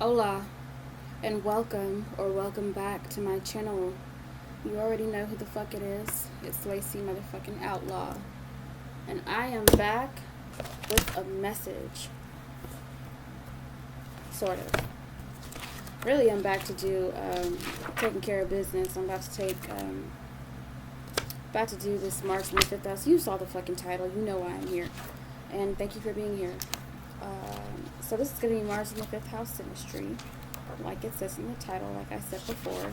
Hola, and welcome back to my channel. You already know who the fuck it is. It's laceymfoutlaw. And I am back with a message. Sort of. Really, I'm back to do taking care of business. I'm about to do this Mars in the 5th house. You saw the fucking title. You know why I'm here. And thank you for being here. So this is going to be Mars in the 5th house synastry, like it says in the title, like I said before.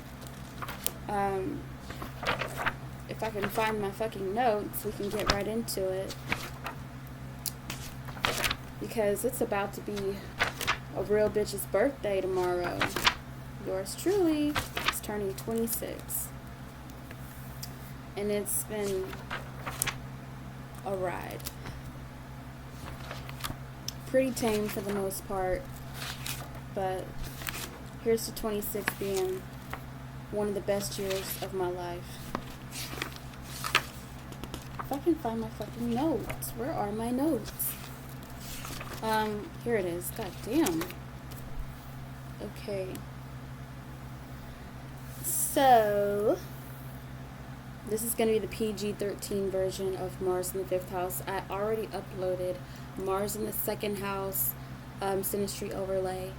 If I can find my fucking notes, we can get right into it. Because it's about to be a real bitch's birthday tomorrow. Yours truly is turning 26. And it's been a ride. Pretty tame for the most part, but here's to 26 being one of the best years of my life. If I can find my fucking notes, where are my notes? Here it is. God damn. Okay. So this is going to be the PG-13 version of Mars in the 5th house. I already uploaded Mars in the 2nd house synastry overlay.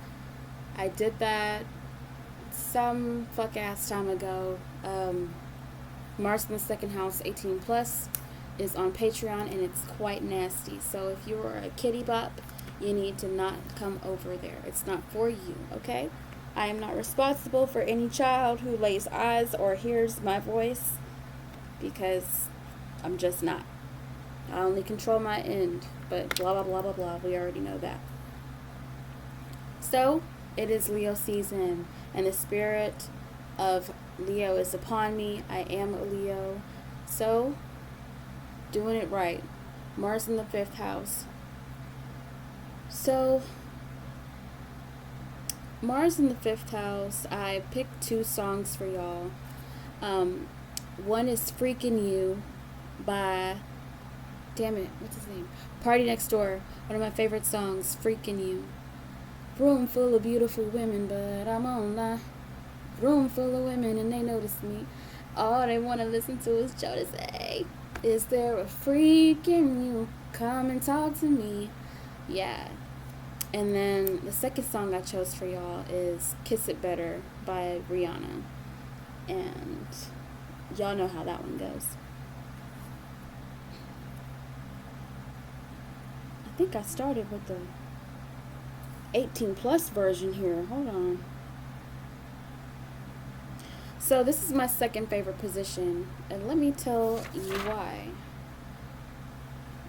I did that some fuck ass time ago. Mars in the 2nd house 18 plus is on Patreon, and it's quite nasty. So if you are a kitty bop, you need to not come over there. It's not for you, okay? I am not responsible for any child who lays eyes or hears my voice, because I'm just not. I only control my end, but blah, blah, blah, blah, blah. We already know that. So, it is Leo season, and the spirit of Leo is upon me. I am a Leo. So, doing it right. Mars in the 5th house. So, Mars in the 5th house, I picked 2 songs for y'all. One is Freaking You by, damn it, what's his name? Party Next Door. One of my favorite songs, Freaking You. Room full of beautiful women, but I'm online. Room full of women and they notice me. All they want to listen to is Joe to say, is there a freak in you? Come and talk to me. Yeah. And then the second song I chose for y'all is Kiss It Better by Rihanna. And y'all know how that one goes. I think I started with the 18 plus version here. Hold on. So this is my second favorite position, and let me tell you why.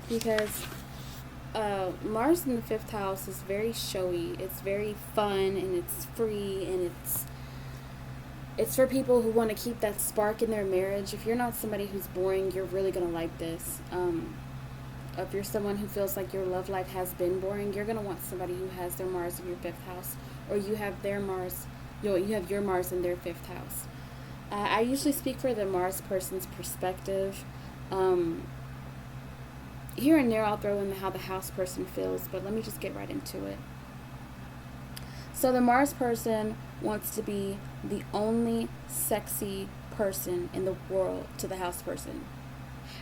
Because Mars in the 5th house is very showy. It's very fun, and it's free, and it's for people who want to keep that spark in their marriage. If you're not somebody who's boring, you're really going to like this. If you're someone who feels like your love life has been boring, you're going to want somebody who has their Mars in your 5th house, or you have their Mars, you have your Mars in their 5th house. I usually speak for the Mars person's perspective. Here and there I'll throw in how the house person feels, but let me just get right into it. So the Mars person wants to be the only sexy person in the world to the house person.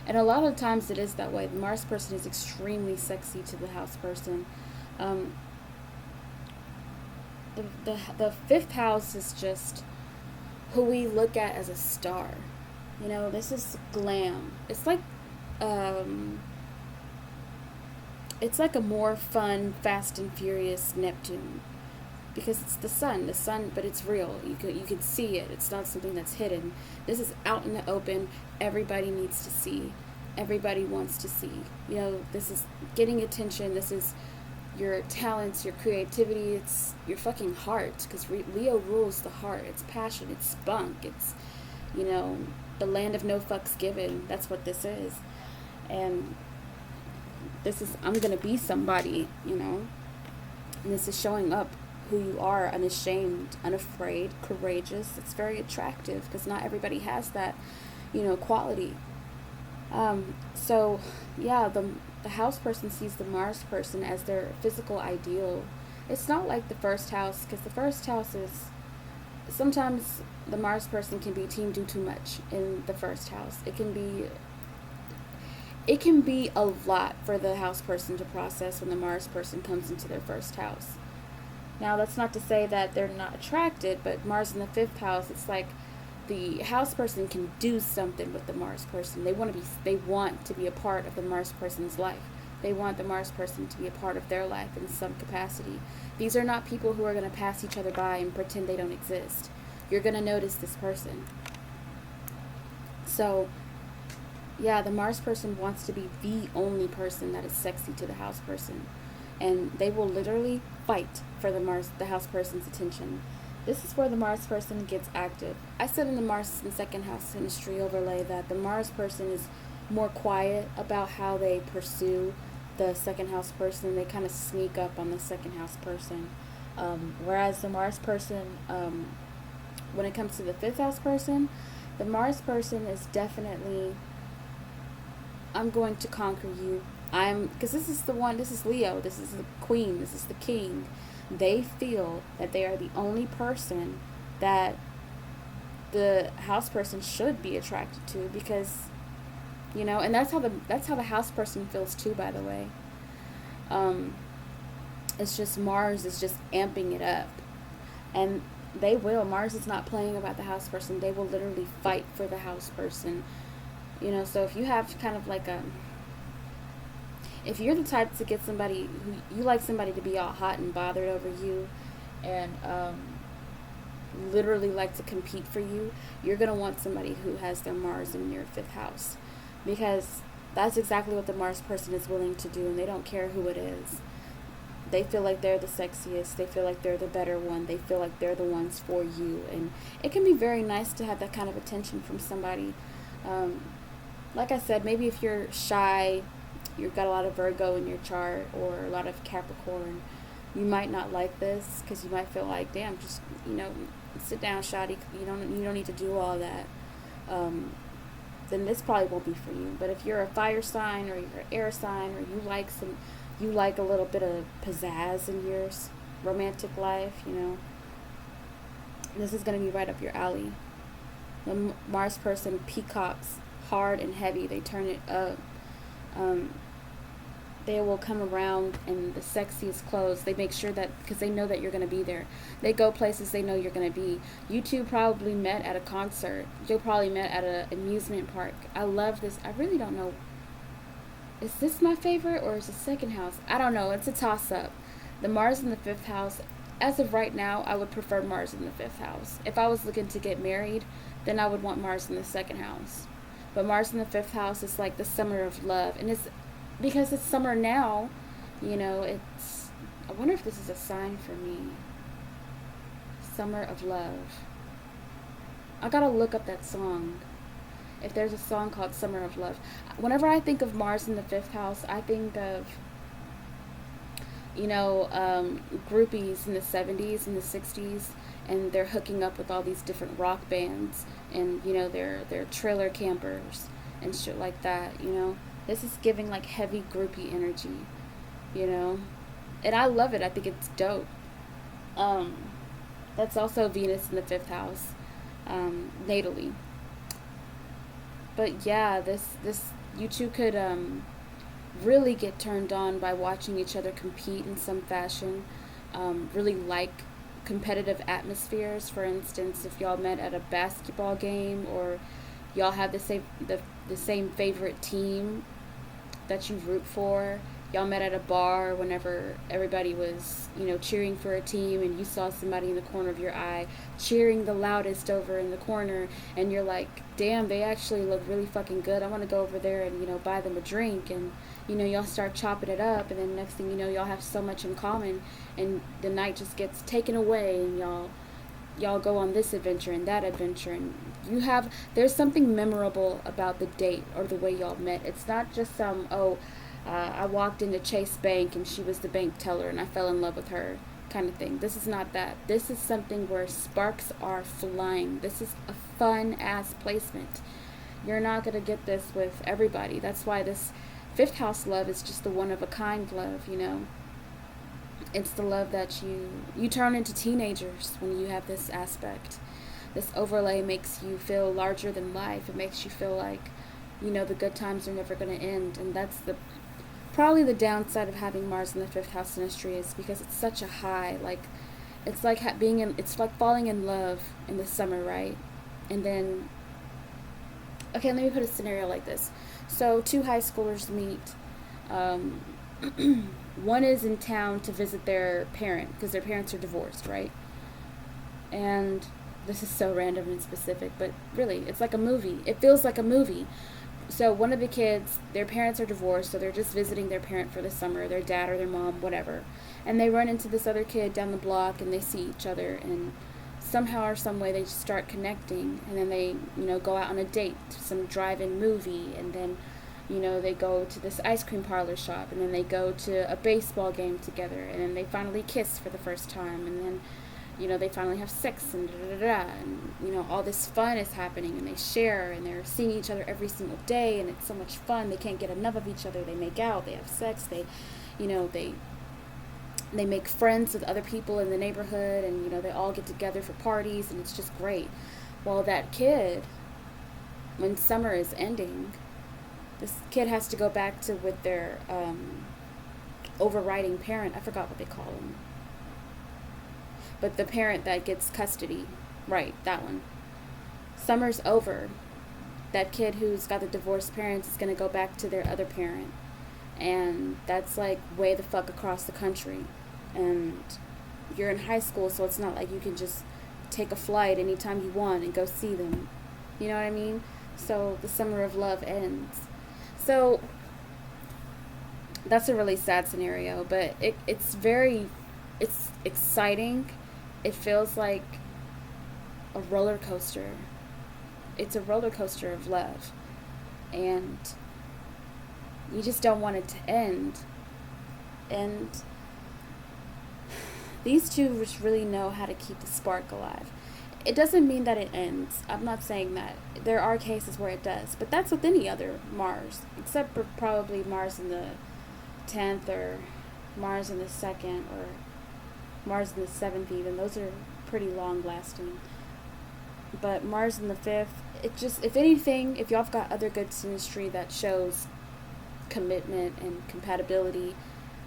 And a lot of times it is that way. The Mars person is extremely sexy to the house person. The 5th house is just who we look at as a star. You know, this is glam. It's like a more fun, fast and furious Neptune. Because it's the sun, but it's real. You could see it. It's not something that's hidden. This is out in the open. Everybody needs to see. Everybody wants to see. You know, this is getting attention. This is your talents, your creativity. It's your fucking heart. Because Leo rules the heart. It's passion. It's spunk. It's, you know, the land of no fucks given. That's what this is. And this is, I'm going to be somebody, you know. And this is showing up who you are, unashamed, unafraid, courageous. It's very attractive because not everybody has that, you know, quality. So, yeah, the house person sees the Mars person as their physical ideal. It's not like the first house, because the first house is, sometimes the Mars person can be team do too much in the first house. It can be a lot for the house person to process when the Mars person comes into their first house. Now, that's not to say that they're not attracted, but Mars in the fifth house, it's like the house person can do something with the Mars person. They want to be a part of the Mars person's life. They want the Mars person to be a part of their life in some capacity. These are not people who are going to pass each other by and pretend they don't exist. You're going to notice this person. So, yeah, the Mars person wants to be the only person that is sexy to the house person. And they will literally fight for the house person's attention. This is where the Mars person gets active. I said in the Mars and second house synastry overlay that the Mars person is more quiet about how they pursue the second house person. They kind of sneak up on the second house person. Whereas the Mars person, when it comes to the fifth house person, the Mars person is definitely, I'm going to conquer you. Because this is Leo, this is the queen, this is the king. They feel that they are the only person that the house person should be attracted to, because, and that's how the house person feels too, by the way. It's just Mars is just amping it up. And Mars is not playing about the house person. They will literally fight for the house person. So if you have kind of like if you're the type to get somebody who you like somebody to be all hot and bothered over you, and literally like to compete for you, you're going to want somebody who has their Mars in your fifth house, because that's exactly what the Mars person is willing to do, and they don't care who it is. They feel like they're the sexiest. They feel like they're the better one. They feel like they're the ones for you, and it can be very nice to have that kind of attention from somebody. Like I said, maybe if you're shy, you've got a lot of Virgo in your chart or a lot of Capricorn, you might not like this, because you might feel like, damn, just sit down, shawty. You don't need to do all that. Then this probably won't be for you. But if you're a fire sign, or you're an air sign, or you like a little bit of pizzazz in your romantic life, this is going to be right up your alley. The Mars person peacocks hard and heavy. They turn it up. They will come around in the sexiest clothes. They make sure that, because they know that you're going to be there. They go places they know you're going to be. You two probably met at a concert. You probably met at an amusement park. I love this. I really don't know. Is this my favorite, or is the second house? I don't know. It's a toss-up. The Mars in the fifth house, as of right now, I would prefer Mars in the fifth house. If I was looking to get married, then I would want Mars in the second house. But Mars in the fifth house is like the summer of love. And it's because it's summer now, I wonder if this is a sign for me. Summer of love. I gotta look up that song. If there's a song called Summer of Love. Whenever I think of Mars in the fifth house, I think of, groupies in the 70s and the 60s, and they're hooking up with all these different rock bands, and they're trailer campers and shit like that. This is giving like heavy groupie energy, and I love it. I think it's dope. That's also Venus in the fifth house, natally. But yeah, this you two could really get turned on by watching each other compete in some fashion. Really like competitive atmospheres. For instance, if y'all met at a basketball game, or y'all have the same favorite team that you root for. Y'all met at a bar whenever everybody was, cheering for a team, and you saw somebody in the corner of your eye cheering the loudest over in the corner, and you're like, damn, they actually look really fucking good. I want to go over there and, buy them a drink, and, y'all start chopping it up, and then next thing you know, y'all have so much in common, and the night just gets taken away, and y'all go on this adventure and that adventure, and there's something memorable about the date or the way y'all met. It's not just I walked into Chase Bank and she was the bank teller and I fell in love with her kind of thing. This is not that. This is something where sparks are flying. This is a fun ass placement. You're not going to get this with everybody. That's why this fifth house love is just the one of a kind love, It's the love that you turn into teenagers when you have this aspect. This overlay makes you feel larger than life. It makes you feel like, the good times are never going to end. And that's probably the downside of having Mars in the fifth house synastry, is because it's such a high. Like, it's like it's like falling in love in the summer, right? And then, okay, let me put a scenario like this. So two high schoolers meet. Um, One is in town to visit their parent because their parents are divorced, right? And this is so random and specific, but really, it's like a movie. It feels like a movie. So one of the kids, their parents are divorced, so they're just visiting their parent for the summer, their dad or their mom, whatever. And they run into this other kid down the block, and they see each other, and somehow or some way they just start connecting, and then they, go out on a date to some drive-in movie, and then, they go to this ice cream parlor shop, and then they go to a baseball game together, and then they finally kiss for the first time, and then, they finally have sex, and da-da-da-da, and, all this fun is happening, and they share, and they're seeing each other every single day, and it's so much fun. They can't get enough of each other. They make out, they have sex, they make friends with other people in the neighborhood, and, they all get together for parties, and it's just great. Well, that kid, when summer is ending, this kid has to go back to with their overriding parent. I forgot what they call him. But the parent that gets custody. Right, that one. Summer's over. That kid who's got the divorced parents is going to go back to their other parent. And that's like way the fuck across the country. And you're in high school, so it's not like you can just take a flight anytime you want and go see them. You know what I mean? So the summer of love ends. So that's a really sad scenario, but it's exciting. It feels like a roller coaster. It's a roller coaster of love. And you just don't want it to end. And these two just really know how to keep the spark alive. It doesn't mean that it ends. I'm not saying that. There are cases where it does. But that's with any other Mars. Except for probably Mars in the 10th, or Mars in the 2nd, or Mars in the 7th even. Those are pretty long lasting. But Mars in the 5th, it just, if anything, if y'all have got other good synastry that shows commitment and compatibility,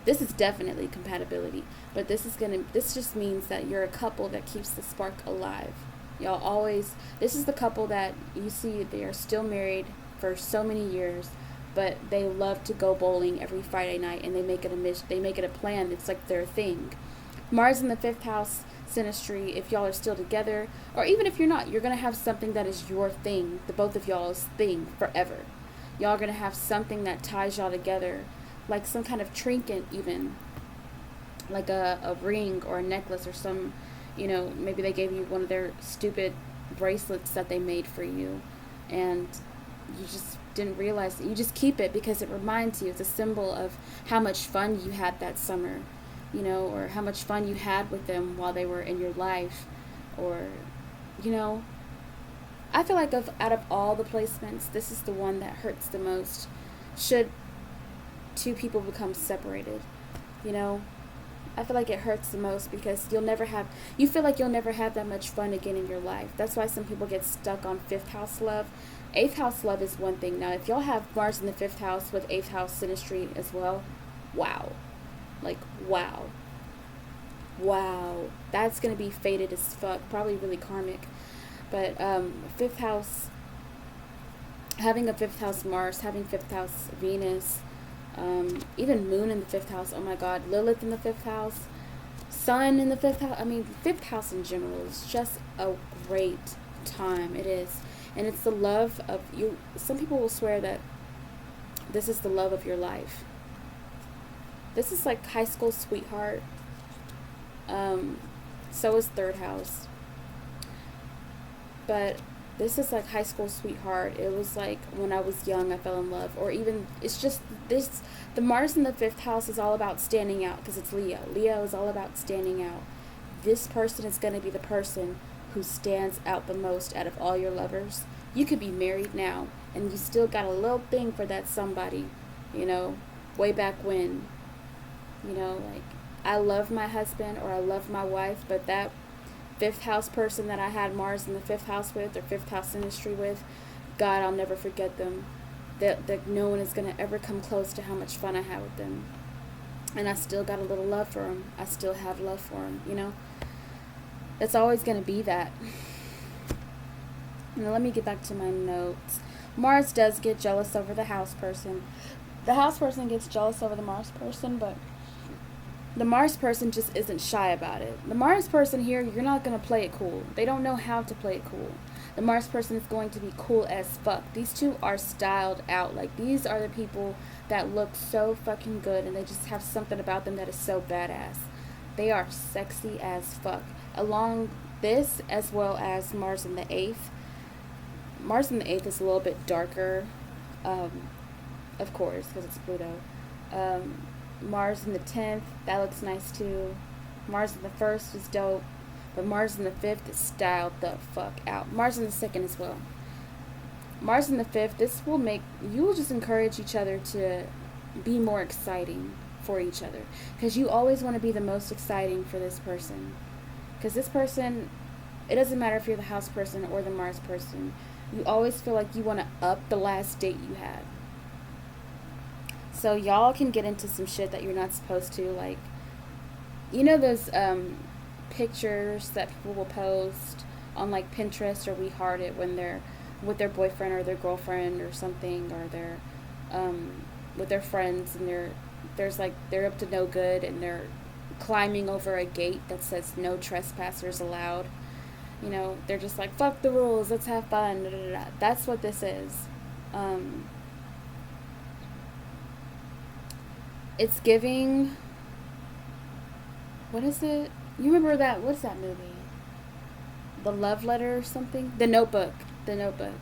this is definitely compatibility. But this just means that you're a couple that keeps the spark alive. Y'all always, this is the couple that you see, they are still married for so many years, but they love to go bowling every Friday night, and they make it a plan. It's like their thing. Mars in the 5th house synastry, if y'all are still together, or even if you're not, you're going to have something that is your thing, the both of y'all's thing forever. Y'all are going to have something that ties y'all together, like some kind of trinket even, like a ring or a necklace or some, maybe they gave you one of their stupid bracelets that they made for you, and you just didn't realize that. You just keep it because it reminds you. It's a symbol of how much fun you had that summer, or how much fun you had with them while they were in your life, or, I feel like out of all the placements, this is the one that hurts the most. Should two people become separated, I feel like it hurts the most because you feel like you'll never have that much fun again in your life. That's why some people get stuck on 5th house love. 8th house love is one thing. Now, if y'all have Mars in the 5th house with 8th house synastry as well, wow. Like, wow. Wow. That's going to be fated as fuck. Probably really karmic. But 5th house, having a 5th house Mars, having 5th house Venus, even Moon in the 5th house, oh my god, Lilith in the 5th house, Sun in the 5th house, 5th house in general is just a great time. It is. And it's the love of you. Some people will swear that this is the love of your life. This is like high school sweetheart. So is 3rd house. But this is like high school sweetheart. It was like when I was young, I fell in love. Or even, it's just this, the Mars in the 5th house is all about standing out because it's Leo. Leo is all about standing out. This person is going to be the person who stands out the most out of all your lovers. You could be married now, and you still got a little thing for that somebody, way back when. Like, I love my husband or I love my wife, but that fifth house person that I had Mars in the fifth house with, or fifth house synastry with, God, I'll never forget them. That no one is going to ever come close to how much fun I had with them. And I still got a little love for them. I still have love for them, you know? It's always going to be that. Now let me get back to my notes. Mars does get jealous over the house person. The house person gets jealous over the Mars person, but the Mars person just isn't shy about it. The Mars person here, you're not going to play it cool. They don't know how to play it cool. The Mars person is going to be cool as fuck. These two are styled out. Like, these are the people that look so fucking good, and they just have something about them that is so badass. They are sexy as fuck. Along this, as well as Mars in the 8th. Mars in the 8th is a little bit darker, of course, because it's Pluto. Mars in the 10th, that looks nice too. Mars in the 1st is dope. But Mars in the 5th is styled the fuck out. Mars in the 2nd as well. Mars in the 5th, this will make, you will just encourage each other to be more exciting for each other. Because you always want to be the most exciting for this person. Because this person, it doesn't matter if you're the house person or the Mars person. You always feel like you want to up the last date you had. So y'all can get into some shit that you're not supposed to. Like, you know those, pictures that people will post on like Pinterest or We Heart It when they're with their boyfriend or their girlfriend or something, or they're with their friends, and they're up to no good and they're climbing over a gate that says no trespassers allowed. You know, they're just like, fuck the rules, let's have fun. Da, da, da. That's what this is. It's giving, what is it? You remember that, what's that movie? The Love Letter or something? The Notebook. The Notebook.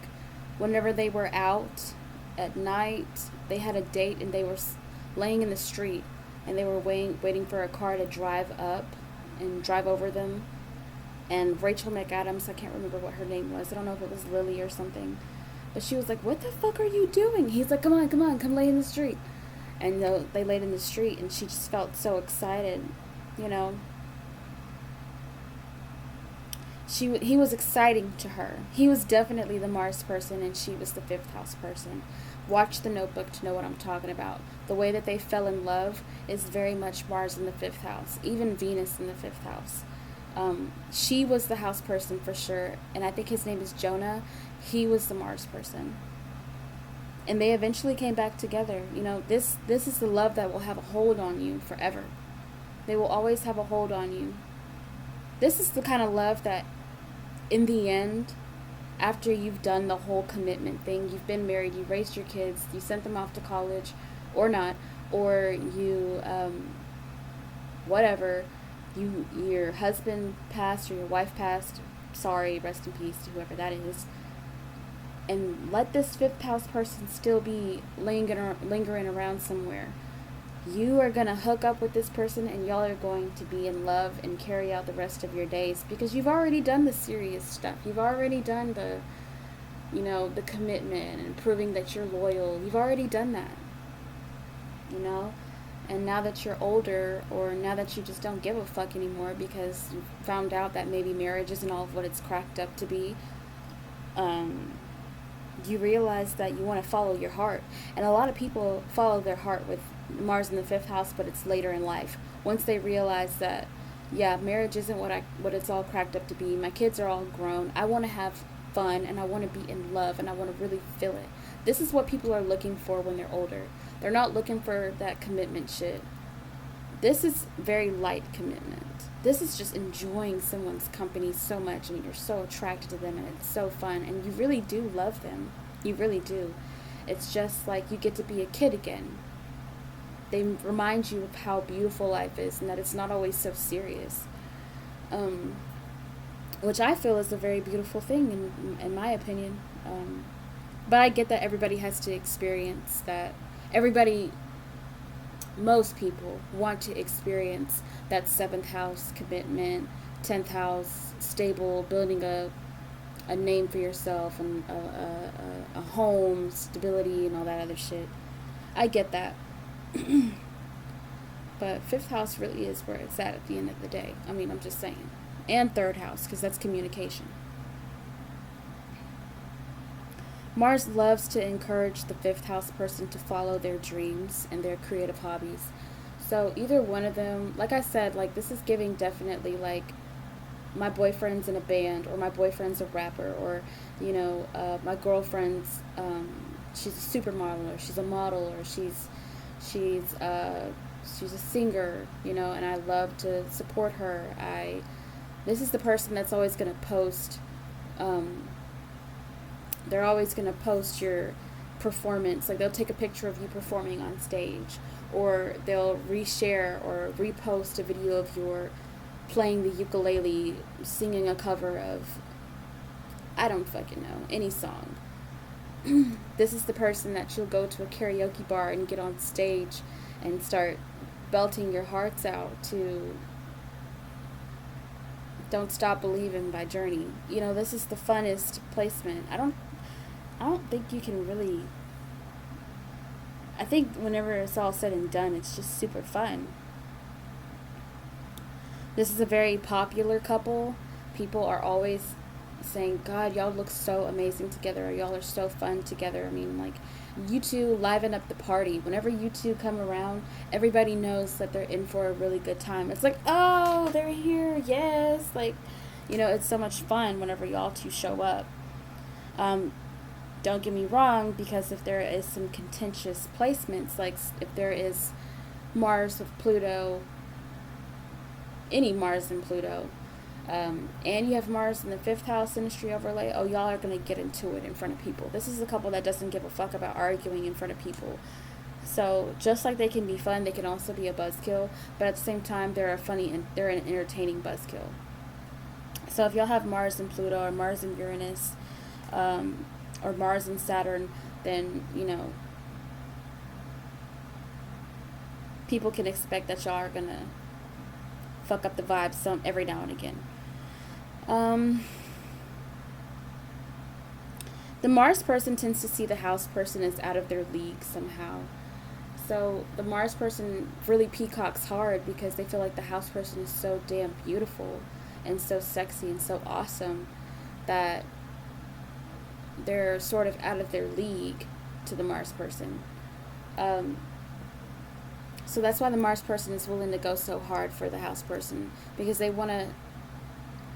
Whenever they were out at night, they had a date and they were laying in the street and they were waiting for a car to drive up and drive over them. And Rachel McAdams, I can't remember what her name was. I don't know if it was Lily or something. But she was like, what the fuck are you doing? He's like, come on, come lay in the street. And they laid in the street and she just felt so excited, you know. He was exciting to her. He was definitely the Mars person and she was the fifth house person. Watch The Notebook to know what I'm talking about. The way that they fell in love is very much Mars in the fifth house, even Venus in the fifth house. She was the house person for sure, and I think his name is Jonah. He was the Mars person. And they eventually came back together. You know, this is the love that will have a hold on you forever. They will always have a hold on you. This is the kind of love that, in the end, after you've done the whole commitment thing, you've been married, you raised your kids, you sent them off to college, or not, or you, whatever, your husband passed or your wife passed, sorry, rest in peace to whoever that is, and let this fifth house person still be lingering around somewhere. You are going to hook up with this person and y'all are going to be in love and carry out the rest of your days because you've already done the serious stuff. You've already done the, you know, the commitment and proving that you're loyal. You've already done that, you know? And now that you're older, or now that you just don't give a fuck anymore because you found out that maybe marriage isn't all of what it's cracked up to be, you realize that you want to follow your heart. And a lot of people follow their heart with Mars in the fifth house, but it's later in life. Once they realize that, yeah, marriage isn't what it's all cracked up to be. My kids are all grown. I want to have fun, and I want to be in love, and I want to really feel it. This is what people are looking for when they're older. They're not looking for that commitment shit. This is very light commitment. This is just enjoying someone's company so much, and you're so attracted to them, and it's so fun, and you really do love them. You really do. It's just like you get to be a kid again. They remind you of how beautiful life is and that it's not always so serious. Which I feel is a very beautiful thing in my opinion. But I get that everybody has to experience that. Most people want to experience that 7th house commitment, 10th house stable, building a name for yourself and a home, stability, and all that other shit. I get that. But fifth house really is where it's at the end of the day. I mean, I'm just saying. And third house, because that's communication. Mars loves to encourage the fifth house person to follow their dreams and their creative hobbies. So either one of them, like I said, like this is giving definitely like my boyfriend's in a band, or my boyfriend's a rapper, or my girlfriend's she's a supermodel, or she's a model, or she's a singer, and I love to support her. This is the person that's always going to post. They're always going to post your performance. Like they'll take a picture of you performing on stage, or they'll reshare or repost a video of your playing the ukulele, singing a cover of, I don't fucking know, any song. This is the person that you'll go to a karaoke bar and get on stage and start belting your hearts out to Don't Stop Believing by Journey. This is the funnest placement. I don't think you can really, I think whenever it's all said and done, it's just super fun. This is a very popular couple. People are always saying, God, y'all look so amazing together, or y'all are so fun together. I mean, like, you two liven up the party. Whenever you two come around, everybody knows that they're in for a really good time. It's like, oh, they're here, yes. Like, it's so much fun whenever y'all two show up. Don't get me wrong, because if there is some contentious placements, like if there is Mars with Pluto, any Mars and Pluto, and you have Mars in the fifth house Synastry overlay, oh, y'all are going to get into it in front of people. This is a couple that doesn't give a fuck about arguing in front of people. So just like they can be fun, they can also be a buzzkill, but at the same time, they're an entertaining buzzkill. So if y'all have Mars and Pluto, or Mars and Uranus, or Mars and Saturn, then, people can expect that y'all are going to fuck up the vibes every now and again. The Mars person tends to see the house person as out of their league somehow. So the Mars person really peacocks hard because they feel like the house person is so damn beautiful and so sexy and so awesome that they're sort of out of their league to the Mars person. So that's why the Mars person is willing to go so hard for the house person, because they want to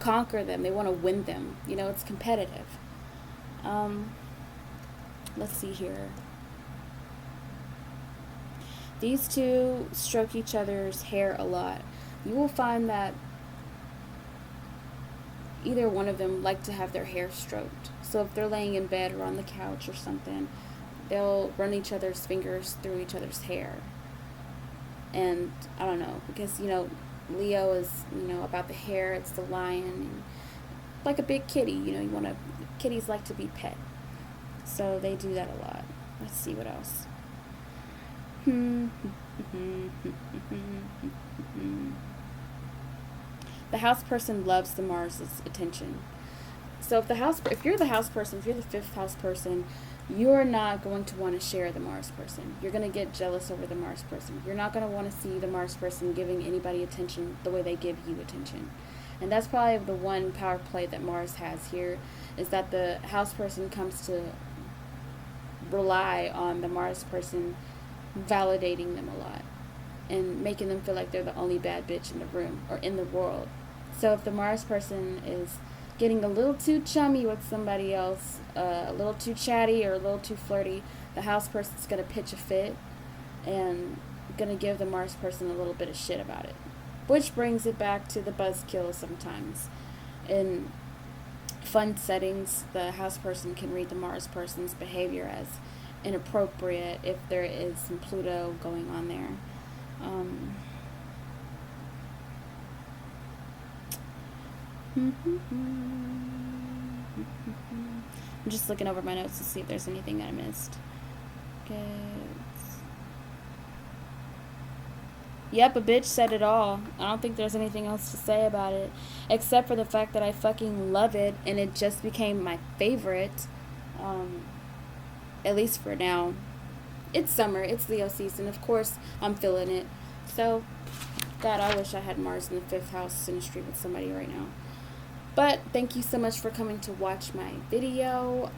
conquer them. They want to win them. It's competitive. Let's see here. These two stroke each other's hair a lot. You will find that either one of them like to have their hair stroked. So if they're laying in bed or on the couch or something, they'll run each other's fingers through each other's hair. And I don't know, because, Leo is, about the hair, it's the lion, and like a big kitty, kitties like to be pet. So they do that a lot. Let's see what else. The house person loves the Mars's attention. So if you're the house person, if you're the fifth house person, you're not going to want to share the Mars person. You're going to get jealous over the Mars person. You're not going to want to see the Mars person giving anybody attention the way they give you attention. And that's probably the one power play that Mars has here, is that the house person comes to rely on the Mars person validating them a lot and making them feel like they're the only bad bitch in the room or in the world. So if the Mars person is getting a little too chummy with somebody else, a little too chatty or a little too flirty, the house person's going to pitch a fit and going to give the Mars person a little bit of shit about it. Which brings it back to the buzzkill sometimes. In fun settings, the house person can read the Mars person's behavior as inappropriate if there is some Pluto going on there. I'm just looking over my notes to see if there's anything that I missed. Okay. Yep, a bitch said it all. I don't think there's anything else to say about it, except for the fact that I fucking love it, and it just became my favorite, at least for now. It's summer, it's Leo season, of course I'm feeling it. So, God, I wish I had Mars in the 5th house synastry with somebody right now. But thank you so much for coming to watch my video.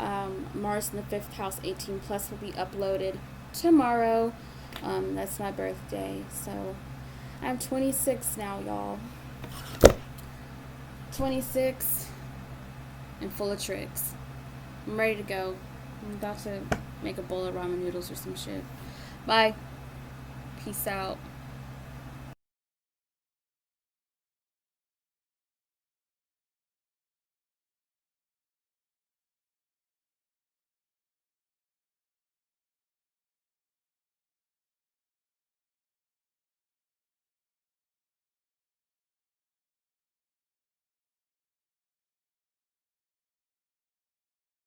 Mars in the 5th house 18 plus will be uploaded tomorrow. That's my birthday. So I'm 26 now, y'all. 26 and full of tricks. I'm ready to go. I'm about to make a bowl of ramen noodles or some shit. Bye. Peace out.